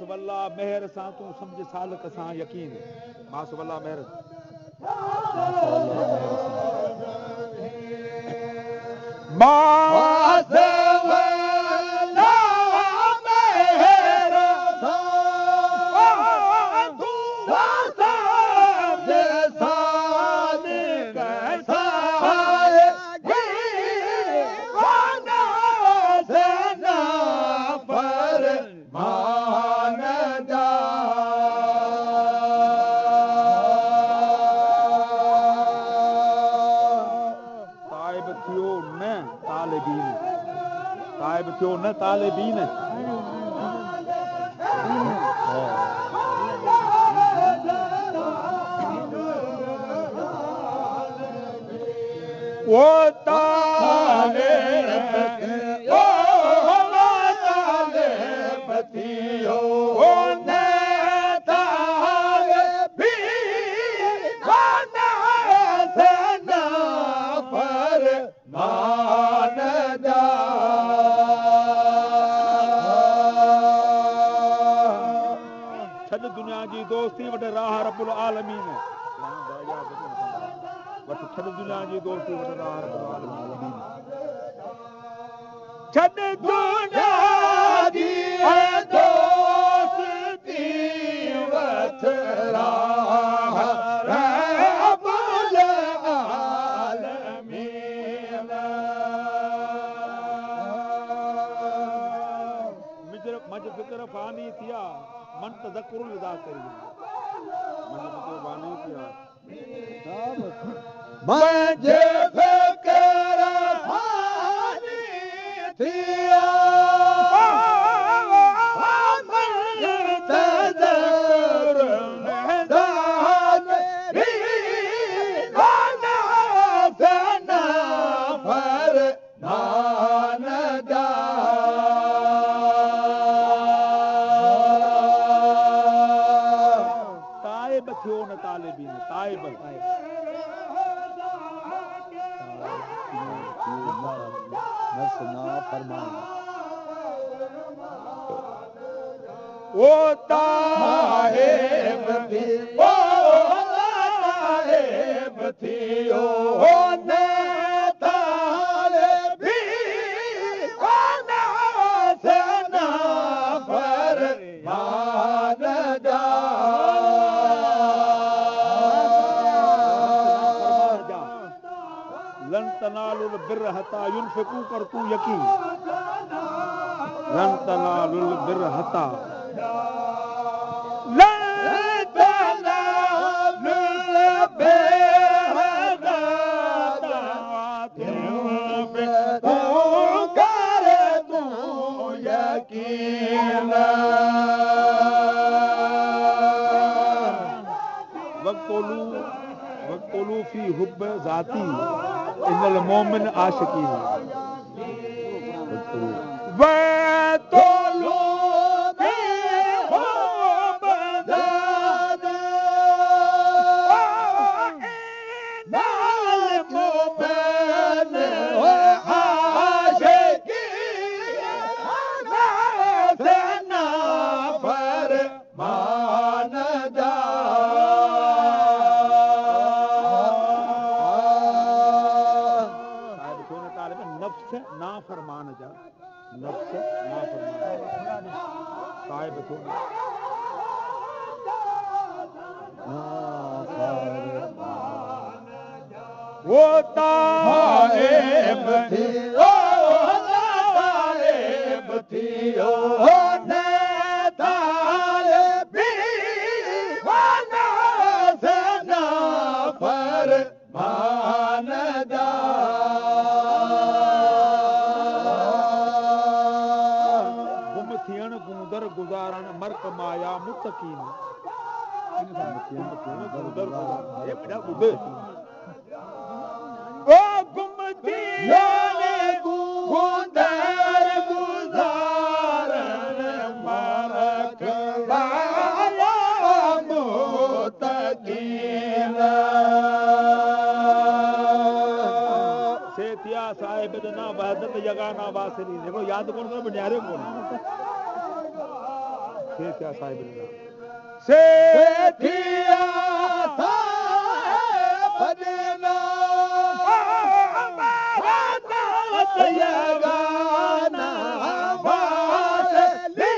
वल्ला मेहर सां तूं सम्झ सालक सां यकीन मास वल्ला मेहर मास वल्ला मेहर सां तूं सम्झ सालक सां ताइब थियो न तालिबीन वो तालिब थियो न दुनिया जी दोस्ती वट राह रब्बुल आलमीन वट छॾ दुनिया जी दोस्ती वट राह रब्बुल आलमीन छॾ दुनिया जी दोस्ती वट राह रब्बुल आलमीन मज फिक्र फानी थिया मन तज़क्कुर विदा करी मुझे तो बानी किया मुझे फिक्र फानी थिया मन तज़क्कुर विदा करी गाना फना फर नानदा थियो न तालिबीन ताइब नसना फरमान ओ ताइब थियो न तालिबीन नसना फरमान लन तनालुल बिर्र हता युनफिकू कर तू यकीन लन तनालुल बिर्र हता लन तनालुल बिर्र हता युनफिकू कर तू यकीन वक्तुलू फी हुब्ब ज़ाती इन्नल मोमिन आशिकीन वक्तुलू फी हुब्ब ज़ाती इन्नल मोमिन आशिकीन ना फरमान दा ना फरमान जा नफ्स ना फरमान साहिब तो वो ताइब थियो न तालिबीन नसना फरमान दा गुजारण मर्क माया मुतकीन ओ गुमती गुदर गुजारण मर्क माया मुतकीन से थिया साहिब ना वहदत जगा ना वासरी देखो याद कौन सा बनियारे कौन सेठिया साहिब ने सेठिया साहिब ने गाना वाली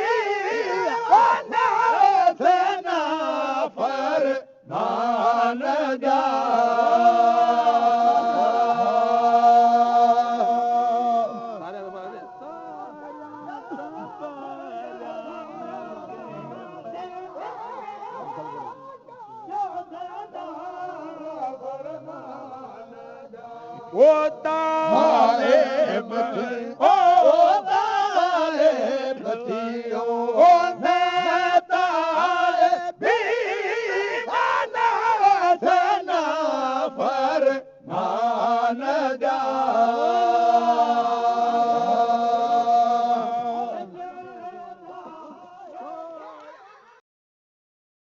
सेना पर मान जा वो तारे